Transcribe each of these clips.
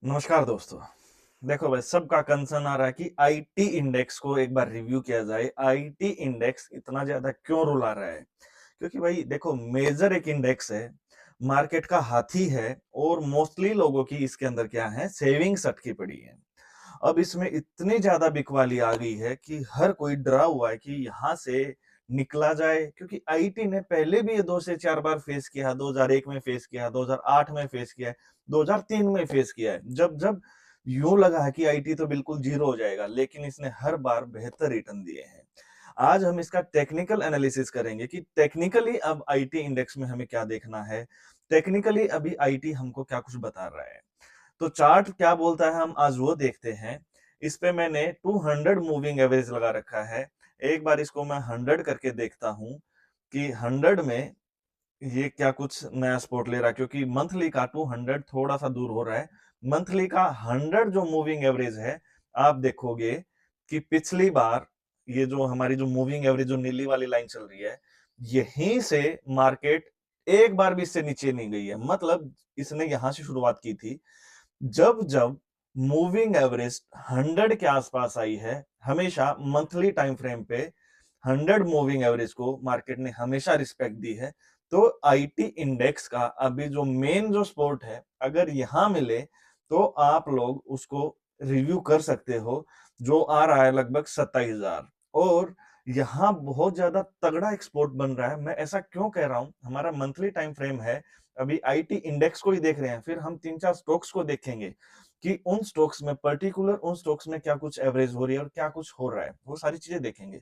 नमस्कार दोस्तों। देखो भाई, सबका कंसर्न आ रहा है कि आईटी इंडेक्स को एक बार रिव्यू किया जाए। आईटी इंडेक्स इतना ज्यादा क्यों रुला रहा है? क्योंकि भाई देखो, मेजर एक इंडेक्स है, मार्केट का हाथी है, और मोस्टली लोगों की इसके अंदर क्या है, सेविंग्स अटकी पड़ी है। अब इसमें इतनी ज्यादा बिकवाली आ गई है कि हर कोई डरा हुआ है कि यहाँ से निकला जाए, क्योंकि आईटी ने पहले भी ये 2 से 4 बार फेस किया, 2001 में फेस किया, 2008 में फेस किया है, 2003 में फेस किया है। जब जब यूं लगा है कि आईटी तो बिल्कुल जीरो हो जाएगा, लेकिन इसने हर बार बेहतर रिटर्न दिए हैं। आज हम इसका टेक्निकल एनालिसिस करेंगे कि टेक्निकली अब आईटी इंडेक्स में हमें क्या देखना है, टेक्निकली अभी आईटी हमको क्या कुछ बता रहा है। तो चार्ट क्या बोलता है, हम आज वो देखते हैं। इस पे मैंने 200 मूविंग एवरेज लगा रखा है। एक बार इसको मैं 100 करके देखता हूं कि 100 में ये क्या कुछ नया स्पॉट ले रहा है, क्योंकि मंथली का 200 थोड़ा सा दूर हो रहा है। मंथली का 100 जो मूविंग एवरेज है, आप देखोगे कि पिछली बार ये जो हमारी जो मूविंग एवरेज जो नीली वाली लाइन चल रही है, यहीं से मार्केट एक बार भी इससे नीचे नहीं गई है। मतलब इसने यहां से शुरुआत की थी। जब जब मूविंग एवरेज 100 के आसपास आई है, हमेशा मंथली टाइम फ्रेम पे 100 मूविंग एवरेज को मार्केट ने हमेशा रिस्पेक्ट दी है। तो आईटी इंडेक्स का अभी जो मेन जो सपोर्ट है, अगर यहां मिले तो आप लोग उसको रिव्यू कर सकते हो, जो आ रहा है लगभग 27,000। और यहाँ बहुत ज्यादा तगड़ा एक्सपोर्ट बन रहा है। मैं ऐसा क्यों कह रहा हूं, हमारा मंथली टाइम फ्रेम है, अभी आईटी इंडेक्स को ही देख रहे हैं, फिर हम 3-4 स्टॉक्स को देखेंगे कि उन स्टॉक्स में पर्टिकुलर उन स्टॉक्स में क्या कुछ एवरेज हो रही है और क्या कुछ हो रहा है, वो सारी चीजें देखेंगे।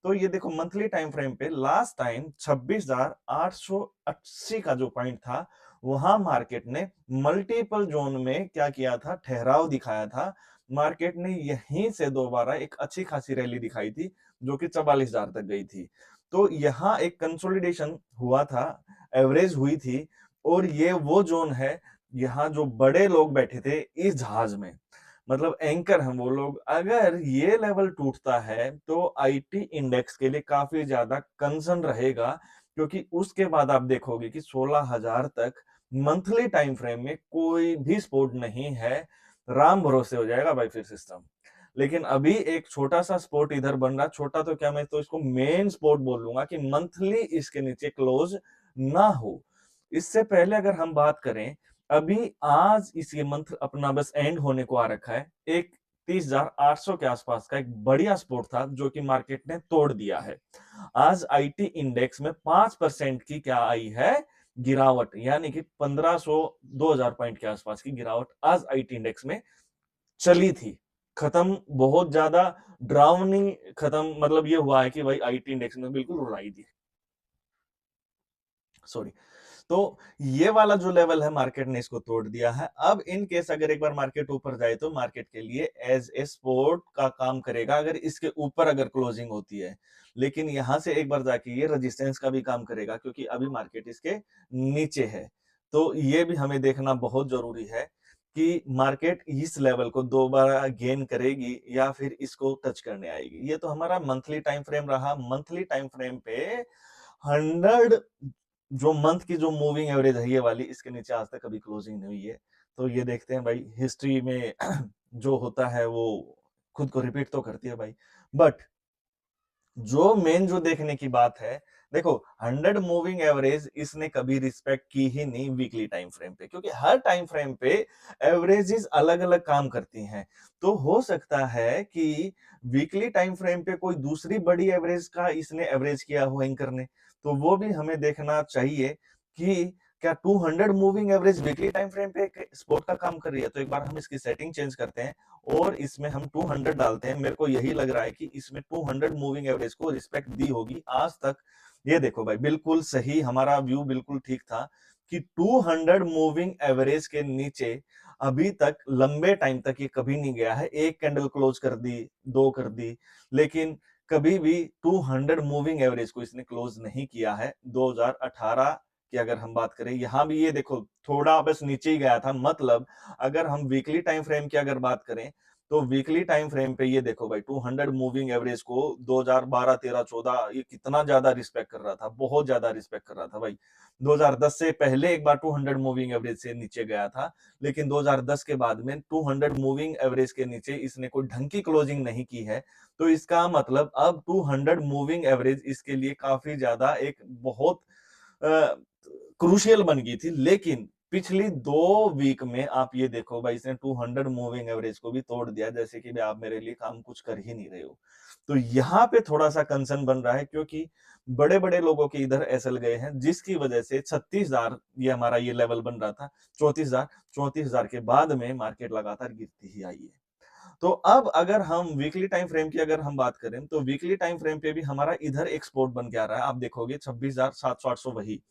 तो ये देखो, मंथली टाइम फ्रेम पे लास्ट टाइम 26,880 का जो पॉइंट था, वहां मार्केट ने मल्टीपल जोन में क्या किया था, ठहराव दिखाया था। मार्केट ने यहीं से दोबारा एक अच्छी खासी रैली दिखाई थी, जो कि 44,000 तक गई थी। तो यहाँ एक कंसोलिडेशन हुआ था, एवरेज हुई थी। और ये वो जोन है, यहाँ जो बड़े लोग बैठे थे इस जहाज में, मतलब एंकर हैं वो लोग। अगर ये लेवल टूटता है तो आईटी इंडेक्स के लिए काफी ज्यादा कंसर्न रहेगा, क्योंकि उसके बाद आप देखोगे कि 16,000 तक मंथली टाइम फ्रेम में कोई भी सपोर्ट नहीं है। राम भरोसे हो जाएगा भाई फिर सिस्टम। लेकिन अभी एक छोटा सा स्पोर्ट इधर बन रहा, छोटा तो क्या, मैं तो इसको मेन स्पोर्ट बोलूंगा कि मंथली इसके नीचे क्लोज ना हो। इससे पहले अगर हम बात करें, अभी आज इस ये मंथ अपना बस एंड होने को आ रखा है, एक 30,800 के आसपास का एक बढ़िया स्पोर्ट था जो कि मार्केट ने तोड़ दिया है। आज आईटी इंडेक्स में 5% की क्या आई है, गिरावट, यानी कि 1500 2000 पॉइंट के आसपास की गिरावट आज आईटी इंडेक्स में चली थी। खत्म बहुत ज्यादा ड्राउनिंग खत्म, मतलब ये हुआ है कि भाई आईटी इंडेक्स ने बिल्कुल रुलाई दी। सॉरी। तो ये वाला जो लेवल है, मार्केट ने इसको तोड़ दिया है। अब इन केस अगर एक बार मार्केट ऊपर जाए तो मार्केट के लिए एज ए सपोर्ट का काम करेगा, अगर इसके ऊपर अगर क्लोजिंग होती है। लेकिन यहां से एक बार जाके ये रेजिस्टेंस का भी काम करेगा, क्योंकि अभी मार्केट इसके नीचे है। तो ये भी हमें देखना बहुत जरूरी है कि मार्केट इस लेवल को दोबारा गेन करेगी या फिर इसको टच करने आएगी। ये तो हमारा मंथली टाइम फ्रेम रहा। मंथली टाइम फ्रेम पे 100 जो मंथ की जो मूविंग एवरेज है, ये वाली, इसके नीचे आज तक कभी क्लोजिंग नहीं हुई है। तो ये देखते हैं भाई, हिस्ट्री में जो होता है वो खुद को रिपीट तो करती है भाई। बट जो मेन जो देखने की बात है, देखो, 100 मूविंग एवरेज इसने कभी रिस्पेक्ट की ही नहीं वीकली टाइम फ्रेम पे, क्योंकि हर टाइम फ्रेम पे एवरेजेस अलग अलग काम करती हैं। तो हो सकता है कि वीकली टाइम फ्रेम पे कोई दूसरी बड़ी एवरेज का इसने एवरेज किया हो एंकर ने, तो वो भी हमें देखना चाहिए कि क्या 200 moving average weekly time frame पे एक सपोर्ट का काम कर रही है। तो एक बार हम इसकी सेटिंग चेंज करते हैं और इसमें हम 200 डालते हैं। मेरे को यही लग रहा है कि इसमें 200 मूविंग एवरेज को रिस्पेक्ट दी होगी आज तक। ये देखो भाई, बिल्कुल सही, हमारा व्यू बिल्कुल ठीक था कि 200 मूविंग एवरेज के नीचे अभी तक लंबे टाइम तक ये कभी नहीं गया है। एक कैंडल क्लोज कर दी, दो कर दी, लेकिन कभी भी 200 मूविंग एवरेज को इसने क्लोज नहीं किया है। 2018 की अगर हम बात करें, यहां भी ये देखो थोड़ा बस नीचे ही गया था। मतलब अगर हम वीकली टाइम फ्रेम की अगर बात करें तो वीकली टाइम फ्रेम पे ये देखो भाई 200 मूविंग एवरेज को 2012 13 14 ये कितना ज्यादा रिस्पेक्ट कर रहा था, बहुत ज्यादा रिस्पेक्ट कर रहा था भाई। 2010 से पहले एक बार 200 मूविंग एवरेज से नीचे गया था, लेकिन 2010 के बाद में 200 मूविंग एवरेज के नीचे इसने कोई ढंग की क्लोजिंग नहीं की है। तो इसका मतलब अब 200 मूविंग एवरेज इसके लिए काफी ज्यादा एक बहुत क्रूशियल बन गई थी। लेकिन पिछली 2 वीक में आप ये देखो भाई, इसने 200 मूविंग एवरेज को भी तोड़ दिया, जैसे कि भाई आप मेरे लिए काम कुछ कर ही नहीं रहे हो। तो यहाँ पे थोड़ा सा कंसर्न बन रहा है, क्योंकि बड़े बड़े लोगों के इधर एसएल गए हैं, जिसकी वजह से 36,000 ये हमारा ये लेवल बन रहा था, 34,000 के बाद में मार्केट लगातार गिरती ही आई है। तो अब अगर हम वीकली टाइम फ्रेम की अगर हम बात करें, तो वीकली टाइम फ्रेम पे भी हमारा इधर एक सपोर्ट बन के आ रहा है। आप देखोगे 26,700-800 वही,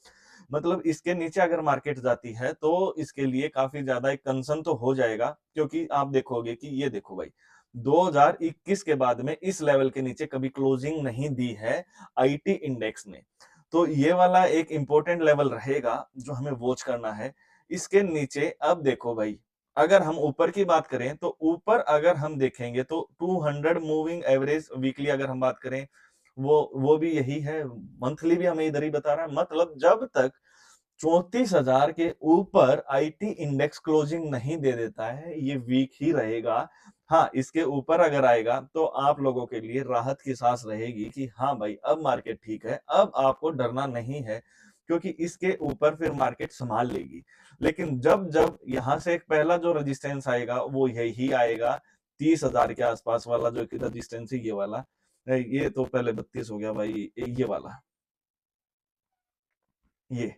मतलब इसके नीचे अगर मार्केट जाती है तो इसके लिए काफी ज्यादा एक कंसर्न तो हो जाएगा, क्योंकि आप देखोगे कि ये देखो भाई 2021 के बाद में इस लेवल के नीचे कभी क्लोजिंग नहीं दी है आईटी इंडेक्स ने। तो ये वाला एक इंपॉर्टेंट लेवल रहेगा जो हमें वॉच करना है। इसके नीचे अब देखो भाई, अगर हम ऊपर की बात करें तो ऊपर अगर हम देखेंगे तो 200 मूविंग एवरेज वीकली अगर हम बात करें, वो भी यही है, मंथली भी हमें इधर ही बता रहा है। मतलब जब तक 34,000 के ऊपर आईटी इंडेक्स क्लोजिंग नहीं दे देता है, ये वीक ही रहेगा। हाँ, इसके ऊपर अगर आएगा तो आप लोगों के लिए राहत की सांस रहेगी कि हाँ भाई अब मार्केट ठीक है, अब आपको डरना नहीं है, क्योंकि इसके ऊपर फिर मार्केट संभाल लेगी। लेकिन जब जब यहां से एक पहला जो रेजिस्टेंस आएगा वो यही आएगा, 30,000 के आसपास वाला जो रेजिस्टेंस है, ये वाला, ये तो पहले 32 हो गया भाई, ये वाला, ये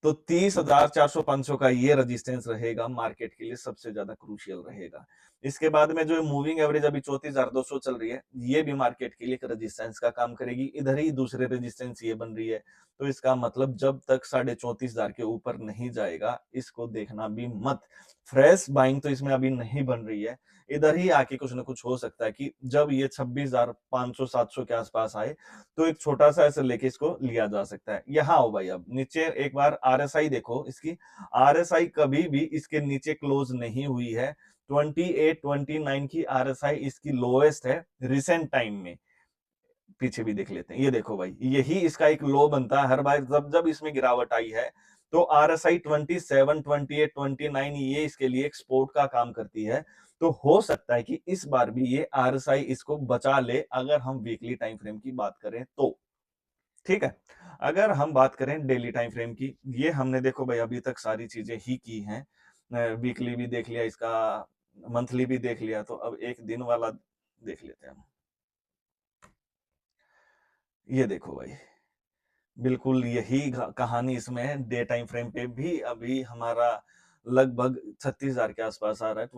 तो 30,000 400 500 का ये रेजिस्टेंस रहेगा, मार्केट के लिए सबसे ज्यादा क्रूशियल रहेगा। इसके बाद में जो मूविंग एवरेज अभी 34,200 चल रही है, ये भी मार्केट के लिए एक रेजिस्टेंस का काम करेगी। इधर ही दूसरे रेजिस्टेंस ये बन रही है, तो इसका मतलब जब तक 34,500 के ऊपर नहीं जाएगा, इसको देखना भी मत। फ्रेश बाइंग तो इसमें अभी नहीं बन रही है, इधर ही आके कुछ ना कुछ हो सकता है कि जब ये 26,500 700 के आसपास आए, तो एक छोटा सा ऐसे लेके इसको लिया जा सकता है। यहाँ आओ भाई, अब नीचे एक बार आरएसआई देखो इसकी, आरएसआई कभी भी इसके नीचे क्लोज नहीं हुई है। 28 29 की आरएसआई इसकी लोएस्ट है रिसेंट टाइम में। पीछे भी देख लेते हैं, ये देखो भाई, यही इसका एक लो बनता है हर बार जब जब इसमें गिरावट आई है। तो आरएसआई 27 28 29 ये इसके लिए एक सपोर्ट का काम करती है। तो हो सकता है कि इस बार भी ये आरएसआई इसको बचा ले, अगर हम वीकली टाइम फ्रेम की बात करें तो। ठीक है, अगर हम बात करें डेली टाइम फ्रेम की, ये हमने देखो भाई अभी तक सारी चीजें ही की हैं। वीकली भी देख लिया इसका, मंथली भी देख लिया, तो अब एक दिन वाला देख लेते हैं हम। ये देखो भाई, बिल्कुल यही कहानी इसमें है। डे टाइम फ्रेम पे भी अभी हमारा लगभग 36,000 के आसपास आ रहा है।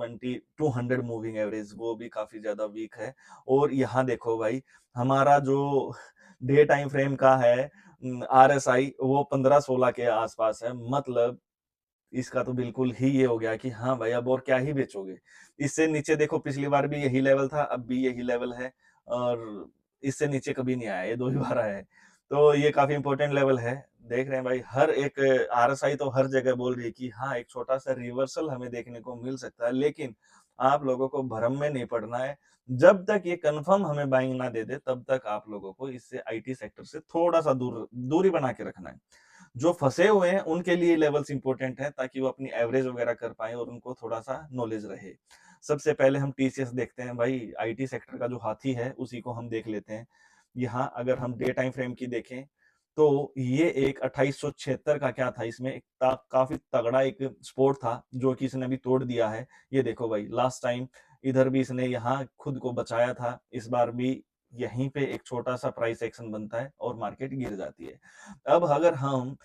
200 मूविंग एवरेज वो भी काफी ज्यादा वीक है। और यहाँ देखो भाई, हमारा जो डे टाइम फ्रेम का है आरएसआई, वो 15-16 के आसपास है। मतलब इसका तो बिल्कुल ही ये हो गया कि हाँ भाई अब और क्या ही बेचोगे। इससे नीचे देखो, पिछली बार भी यही लेवल था, अब भी यही लेवल है, और इससे नीचे कभी नहीं आया, ये 2 ही बार आया है। तो ये काफी इंपॉर्टेंट लेवल है। देख रहे हैं भाई, हर एक आरएसआई तो हर जगह बोल रही है कि हाँ एक छोटा सा रिवर्सल हमें देखने को मिल सकता है, लेकिन आप लोगों को भ्रम में नहीं पड़ना है। जब तक ये कंफर्म हमें बाइंग ना दे दे, तब तक आप लोगों को इससे आईटी सेक्टर से थोड़ा सा दूरी बना के रखना है। जो फंसे हुए हैं उनके लिए लेवल्स इंपॉर्टेंट है, ताकि वो अपनी एवरेज वगैरह कर पाए और उनको थोड़ा सा नॉलेज रहे। सबसे पहले हम टीसीएस देखते हैं भाई, आईटी सेक्टर का जो हाथी है उसी को हम देख लेते हैं। यहाँ अगर हम डे टाइम फ्रेम की देखें, तो ये एक 2876 का क्या था, इसमें एक काफी तगड़ा एक सपोर्ट था जो कि इसने अभी तोड़ दिया है। ये देखो भाई, लास्ट टाइम इधर भी इसने यहाँ खुद को बचाया था, इस बार भी यहीं पे एक छोटा सा प्राइस एक्शन बनता है और मार्केट गिर जाती है। अब अगर हम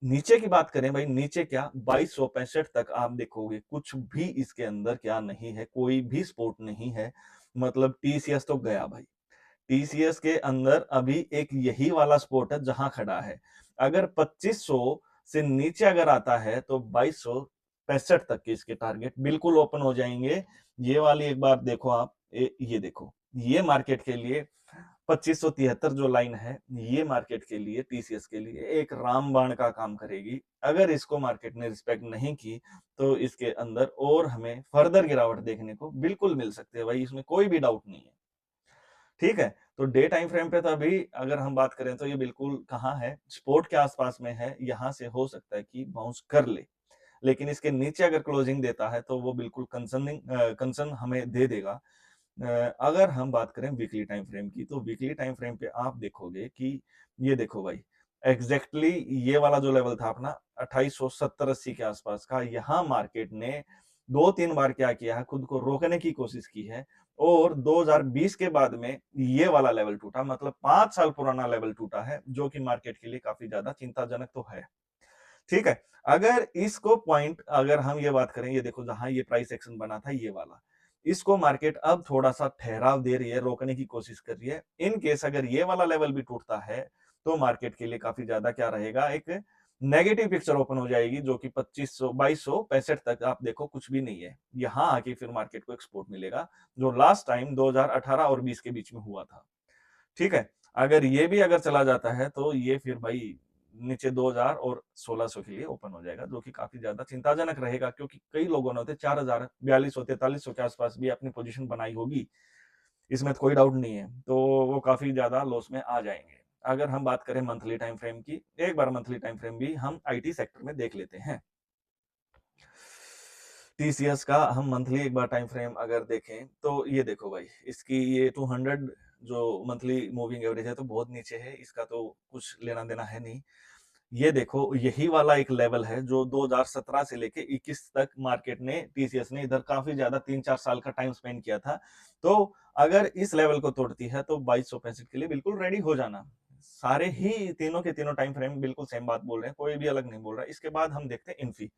नीचे की बात करें भाई, नीचे क्या 2265 तक आप देखोगे कुछ भी इसके अंदर क्या नहीं है, कोई भी सपोर्ट नहीं है। मतलब टीसीएस तो गया भाई, टीसीएस के अंदर अभी एक यही वाला सपोर्ट है जहां खड़ा है। अगर 2500 से नीचे अगर आता है तो 2265 तक के इसके टारगेट बिल्कुल ओपन हो जाएंगे। ये वाली एक बार देखो आप, ये देखो, ये मार्केट के लिए 2573 जो लाइन है, ये मार्केट के लिए, टीसीएस के लिए एक रामबाण का काम करेगी। अगर इसको मार्केट ने रिस्पेक्ट नहीं की, तो इसके अंदर और हमें फर्दर गिरावट देखने को बिल्कुल मिल सकती है भाई, इसमें कोई भी डाउट नहीं है। ठीक है? तो डे टाइम फ्रेम पे तो अभी अगर हम बात करें तो ये बिल्कुल कहाँ है, सपोर्ट के आस-पास में है, यहाँ से हो सकता है कि बाउंस कर ले। लेकिन इसके नीचे अगर क्लोजिंग देता है तो वो बिल्कुल कंसर्न हमें दे देगा। अगर हम बात करें वीकली टाइम फ्रेम की, तो वीकली टाइम फ्रेम पे आप देखोगे कि ये देखो भाई, एग्जैक्टली ये वाला जो लेवल था अपना 2870-80 के आसपास का, यहाँ मार्केट ने 2-3 बार क्या किया है, खुद को रोकने की कोशिश की है और 2020 के बाद में ये वाला लेवल टूटा, मतलब 5 साल पुराना लेवल टूटा है, जो कि मार्केट के लिए काफ़ी ज़्यादा चिंताजनक तो है। ठीक है? अगर इसको पॉइंट अगर हम ये बात करें, ये देखो जहाँ ये प्राइस एक्शन बना था ये वाला, इसको मार्केट अब थोड़ा-सा ठहराव दे रही है, रोकने की कोशिश कर रही है। इन केस अगर ये वाला लेवल भी टूटता है, तो मार्केट के लिए काफ़ी ज़्यादा क्या रहेगा, एक नेगेटिव पिक्चर ओपन हो जाएगी, जो कि 2500 2265 तक आप देखो कुछ भी नहीं है। यहाँ आके फिर मार्केट को एक सपोर्ट मिलेगा, जो लास्ट टाइम 2018 और 20 के बीच में हुआ था। ठीक है? अगर ये भी अगर चला जाता है तो ये फिर भाई नीचे 2000 और 1600 के लिए ओपन हो जाएगा, जो कि काफ़ी ज़्यादा चिंताजनक रहेगा, क्योंकि कई लोगों ने होते 4000, 4200, 4300 के आसपास भी अपनी पोजीशन बनाई होगी। इसमें तो कोई डाउट नहीं है। तो वो काफ़ी ज़्यादा लॉस में आ जाएँगे। अगर हम बात करें मंथली टाइम फ्रेम की, एक बार मंथली टाइम फ्रेम भी हम आईटी सेक्टर में देख लेते हैं। टीसीएस का हम मंथली एक बार टाइम फ्रेम अगर देखें, तो ये देखो भाई, इसकी ये 200 जो मंथली मूविंग एवरेज है तो बहुत नीचे है, इसका तो कुछ लेना-देना है नहीं। ये देखो, यही वाला एक लेवल है जो 2017 से लेके 21 तक मार्केट ने, टीसीएस ने इधर काफ़ी ज़्यादा 3-4 साल का टाइम स्पेंड किया था। तो अगर इस लेवल को तोड़ती है तो 2265 के लिए बिल्कुल रेडी हो जाना। सारे ही तीनों के तीनों टाइम फ्रेम बिल्कुल सेम बात बोल रहे हैं, कोई भी अलग नहीं बोल रहा है। इसके बाद हम देखते हैं इन्फी।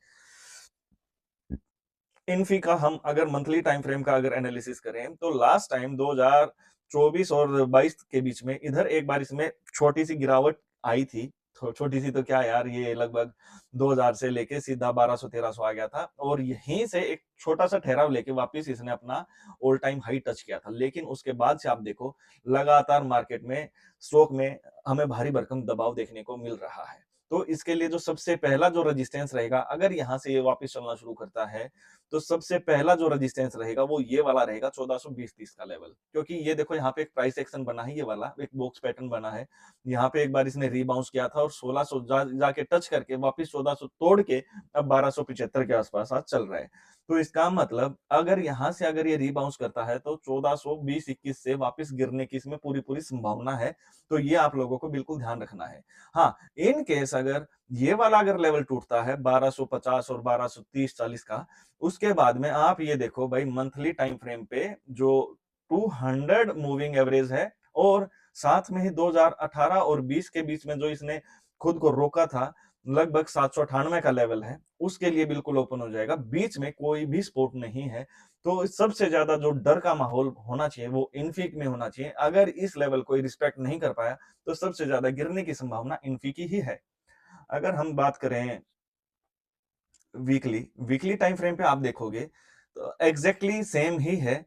इन्फी का हम अगर मंथली टाइम फ्रेम का अगर एनालिसिस करें, तो लास्ट टाइम 2024 और 22 के बीच में इधर एक बार इसमें छोटी-सी गिरावट आई थी। छोटी-सी तो क्या यार, ये लगभग 2000 से लेके सीधा 1200-1300 आ गया था और यहीं से एक छोटा-सा ठहराव लेके वापस इसने अपना ऑल टाइम हाई टच किया था। लेकिन उसके बाद से आप देखो, लगातार मार्केट में, स्टॉक में हमें भारी भरकम दबाव देखने को मिल रहा है। तो इसके लिए जो सबसे पहला जो रेजिस्टेंस रहेगा, अगर यहाँ से ये वापस चलना शुरू करता है, तो सबसे पहला जो रेजिस्टेंस रहेगा वो ये वाला रहेगा, 1420-30 का लेवल। क्योंकि ये देखो, यहाँ पे एक प्राइस एक्शन बना है, ये वाला एक बॉक्स पैटर्न बना है। यहाँ पे एक बार इसने रीबाउंस किया था और 1600 जाके टच करके वापस 1400 तोड़ के अब 1275 के आसपास आज चल रहा है। तो इसका मतलब अगर यहाँ से अगर ये रीबाउंस करता है तो 1420-21 से वापस गिरने की इसमें पूरी-पूरी संभावना है। तो ये आप लोगों को बिल्कुल ध्यान रखना है। हाँ, इन केस अगर ये वाला अगर लेवल टूटता है 1250 और 1230-40 का, उसके बाद में आप ये देखो भाई, मंथली टाइम फ्रेम पे जो 200 मूविंग एवरेज है और साथ में ही 2018 और 20 के बीच में जो इसने खुद को रोका था, लगभग 798 का लेवल है, उसके लिए बिल्कुल ओपन हो जाएगा। बीच में कोई भी सपोर्ट नहीं है। तो सबसे ज्यादा जो डर का माहौल होना चाहिए वो इन्फिक में होना चाहिए। अगर इस लेवल को रिस्पेक्ट नहीं कर पाया, तो सबसे ज्यादा गिरने की संभावना इन्फी की ही है। अगर हम बात करें वीकली वीकली टाइम फ्रेम पे आप देखोगे तो एग्जैक्टली सेम ही है।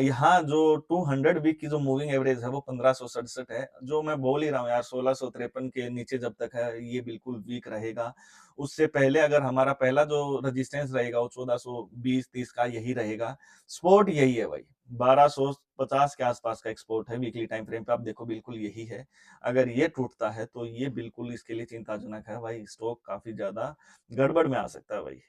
यहाँ जो 200 वीक की जो मूविंग एवरेज है वो 1567 है, जो मैं बोल ही रहा हूँ यार, 1653 के नीचे जब तक है ये बिल्कुल वीक रहेगा। उससे पहले अगर हमारा पहला जो रेजिस्टेंस रहेगा वो 1420-30 का यही रहेगा। सपोर्ट यही है भाई, 1250 के आसपास का एक सपोर्ट है वीकली टाइम फ्रेम पे, आप देखो बिल्कुल यही है। अगर ये टूटता है तो ये बिल्कुल इसके लिए चिंताजनक है भाई, स्टॉक काफी ज्यादा गड़बड़ में आ सकता है भाई।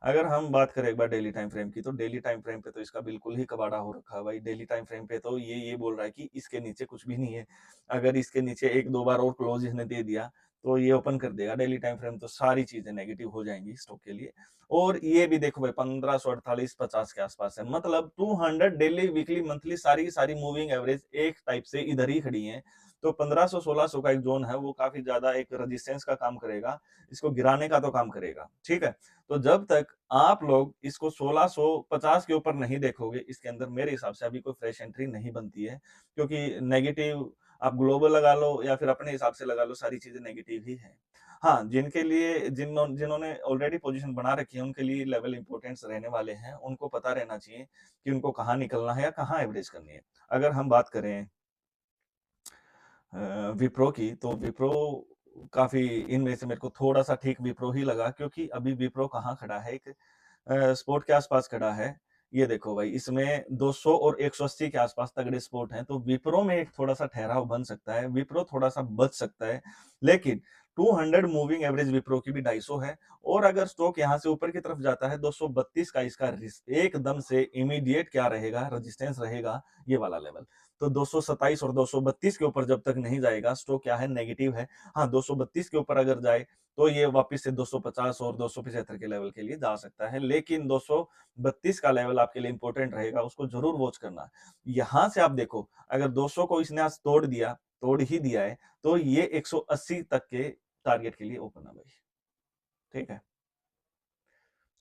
अगर हम बात करें एक बार डेली टाइम फ्रेम की, तो डेली टाइम फ्रेम पे तो इसका बिल्कुल ही कबाड़ा हो रखा है भाई। डेली टाइम फ्रेम पे तो ये बोल रहा है कि इसके नीचे कुछ भी नहीं है। अगर इसके नीचे 1-2 बार और क्लोज इसने दे दिया, तो ये ओपन कर देगा डेली टाइम फ्रेम, तो सारी चीज़ें नेगेटिव हो जाएँगी स्टॉक के लिए। और ये भी देखो भाई, 1548-50 के आसपास है। मतलब 200 डेली, वीकली, मंथली सारी की सारी मूविंग एवरेज एक टाइप से इधर ही खड़ी हैं। तो 1500-1600 का एक ज़ोन है, वो काफ़ी ज़्यादा एक रेजिस्टेंस का काम करेगा, इसको गिराने का तो काम करेगा। ठीक है? तो जब तक आप लोग इसको 1650 के ऊपर नहीं देखोगे, इसके अंदर मेरे हिसाब से अभी कोई फ्रेश एंट्री नहीं बनती है, क्योंकि नेगेटिव आप ग्लोबल लगा लो या फिर अपने हिसाब से लगा लो, सारी चीज़ें नेगेटिव ही हैं। हाँ, जिनके लिए जिन्होंने ऑलरेडी पोज़ीशन बना रखी है, उनके लिए लेवल इम्पोर्टेंस रहने वाले हैं, उनको पता रहना चाहिए कि उनको कहाँ निकलना है या कहाँ एवरेज करनी है। अगर हम बात करें विप्रो की, तो विप्रो काफ़ी इनमें से मेरे को थोड़ा-सा ठीक विप्रो ही लगा, क्योंकि अभी विप्रो कहाँ खड़ा है, एक स्पोर्ट के आसपास खड़ा है। ये देखो भाई, इसमें 200 और 180 के आसपास तगड़े स्पोर्ट हैं, तो विप्रो में एक थोड़ा-सा ठहराव बन सकता है, विप्रो थोड़ा-सा बच सकता है। लेकिन 200 मूविंग एवरेज विप्रो की भी 250 है, और अगर स्टॉक यहाँ से ऊपर की तरफ जाता है 232 का इसका एकदम से इमीडिएट क्या रहेगा, रेजिस्टेंस रहेगा, ये वाला लेवल। तो 227 और 232 के ऊपर जब तक नहीं जाएगा, स्टॉक क्या है, नेगेटिव है। हाँ, 232 के ऊपर अगर जाए तो ये वापस से 250 और 275 के लेवल के लिए जा सकता है, लेकिन 232 का लेवल आपके लिए इंपॉर्टेंट रहेगा, उसको जरूर वॉच करना। यहां से आप देखो, अगर 200 को इसने आज तोड़ दिया, तोड़ ही दिया है, तो ये 180 तक के टारगेट के लिए ओपन है भाई। ठीक है।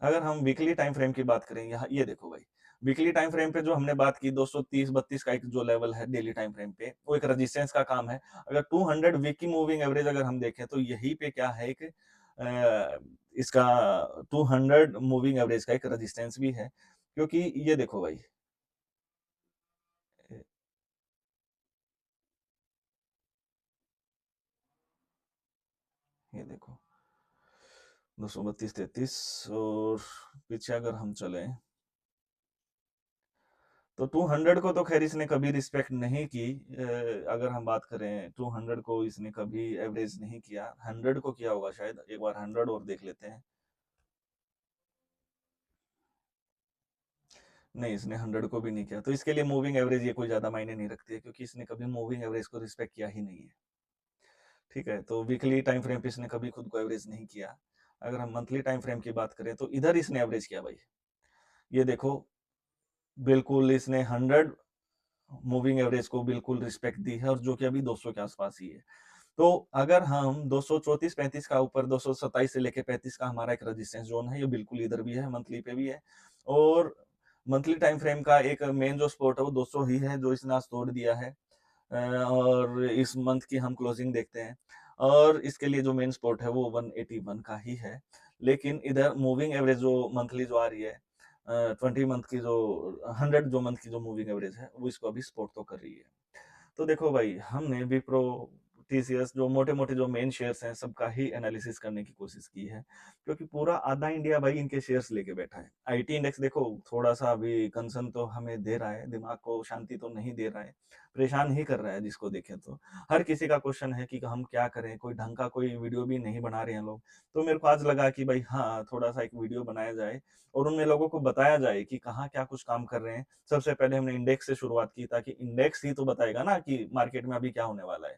अगर हम वीकली टाइम फ्रेम की बात करें, यहाँ ये देखो भाई, वीकली टाइम फ्रेम पे जो हमने बात की 230-32 का एक जो लेवल है डेली टाइम फ्रेम पे, वो एक रेजिस्टेंस का काम है। अगर 200 वीक की मूविंग एवरेज अगर हम देखें, तो यही पे क्या है, एक इसका 200 मूविंग एवरेज का एक रेजिस्टेंस भी है, क्योंकि ये देखो भाई, ये देखो 232-33, और पीछे अगर हम चले, तो 200 को तो खैर इसने कभी रिस्पेक्ट नहीं की। अगर हम बात करें, 200 को इसने कभी एवरेज नहीं किया, 100 को किया होगा शायद। एक बार 100 और देख लेते हैं। नहीं, इसने 100 को भी नहीं किया, तो इसके लिए मूविंग एवरेज ये कोई ज्यादा मायने नहीं रखती है, क्योंकि इसने कभी मूविंग एवरेज को रिस्पेक्ट किया ही नहीं है। ठीक है, तो वीकली टाइम फ्रेम पे इसने कभी खुद को एवरेज नहीं किया। अगर हम मंथली टाइम फ्रेम की बात करें, तो इधर इसने एवरेज किया भाई। ये देखो, बिल्कुल इसने 100 मूविंग एवरेज को बिल्कुल रिस्पेक्ट दी है, और जो कि अभी 200 के आसपास ही है। तो अगर हम 234-35 का ऊपर, 227 से लेके 35 का हमारा एक रेजिस्टेंस जोन है, ये बिल्कुल इधर भी है, मंथली पे भी है। और मंथली टाइम फ्रेम का एक मेन जो सपोर्ट है वो 200 ही है, जो इसने आज तोड़ दिया है। और इस मंथ की हम क्लोजिंग देखते हैं, और इसके लिए जो मेन सपोर्ट है वो 181 का ही है। लेकिन इधर मूविंग एवरेज जो मंथली जो आ रही है, 20 मंथ की जो 100 जो मंथ की जो मूविंग एवरेज है, वो इसको अभी सपोर्ट तो कर रही है। तो देखो भाई, हमने विप्रो, टीसीएस, जो मोटे-मोटे जो मेन शेयर्स हैं, सबका ही एनालिसिस करने की कोशिश की है, क्योंकि पूरा आधा इंडिया भाई इनके शेयर्स लेके बैठा है। आईटी इंडेक्स देखो, थोड़ा-सा अभी कंसर्न तो हमें दे रहा है, दिमाग को शांति तो नहीं दे रहा है, परेशान ही कर रहा है जिसको देखें तो। हर किसी का क्वेश्चन है कि हम क्या करें, कोई ढंग का कोई वीडियो भी नहीं बना रहे हैं लोग। तो मेरे को आज लगा कि भाई हाँ, थोड़ा-सा एक वीडियो बनाया जाए, और उनमें लोगों को बताया जाए कि कहाँ क्या कुछ काम कर रहे हैं। सबसे पहले हमने इंडेक्स से शुरुआत की, ताकि इंडेक्स ही तो बताएगा ना कि मार्केट में अभी क्या होने वाला है।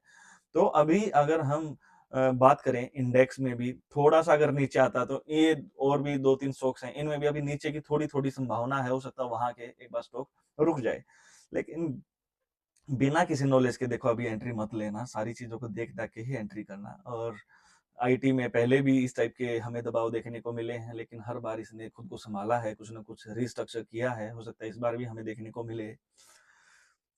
तो अभी अगर हम बात करें, इंडेक्स में भी थोड़ा-सा अगर नीचे आता, तो ये और भी 2-3 स्टॉक्स हैं, इनमें भी अभी नीचे की थोड़ी-थोड़ी संभावना है, हो सकता है वहाँ के एक बार स्टॉक रुक जाए। लेकिन बिना किसी नॉलेज के देखो अभी एंट्री मत लेना, सारी चीज़ों को देख-दाख के ही एंट्री करना। और आईटी में पहले भी इस टाइप के हमें दबाव देखने को मिले हैं, लेकिन हर बार इसने खुद को सँभाला है, कुछ न कुछ रीस्ट्रक्चर किया है, हो सकता है इस बार भी हमें देखने को मिले।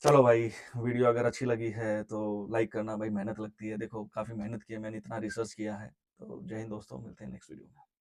चलो भाई, वीडियो अगर अच्छी लगी है तो लाइक करना भाई, मेहनत लगती है। देखो काफ़ी मेहनत की है मैंने, इतना रिसर्च किया है। तो जय हिंद दोस्तों, मिलते हैं नेक्स्ट वीडियो में।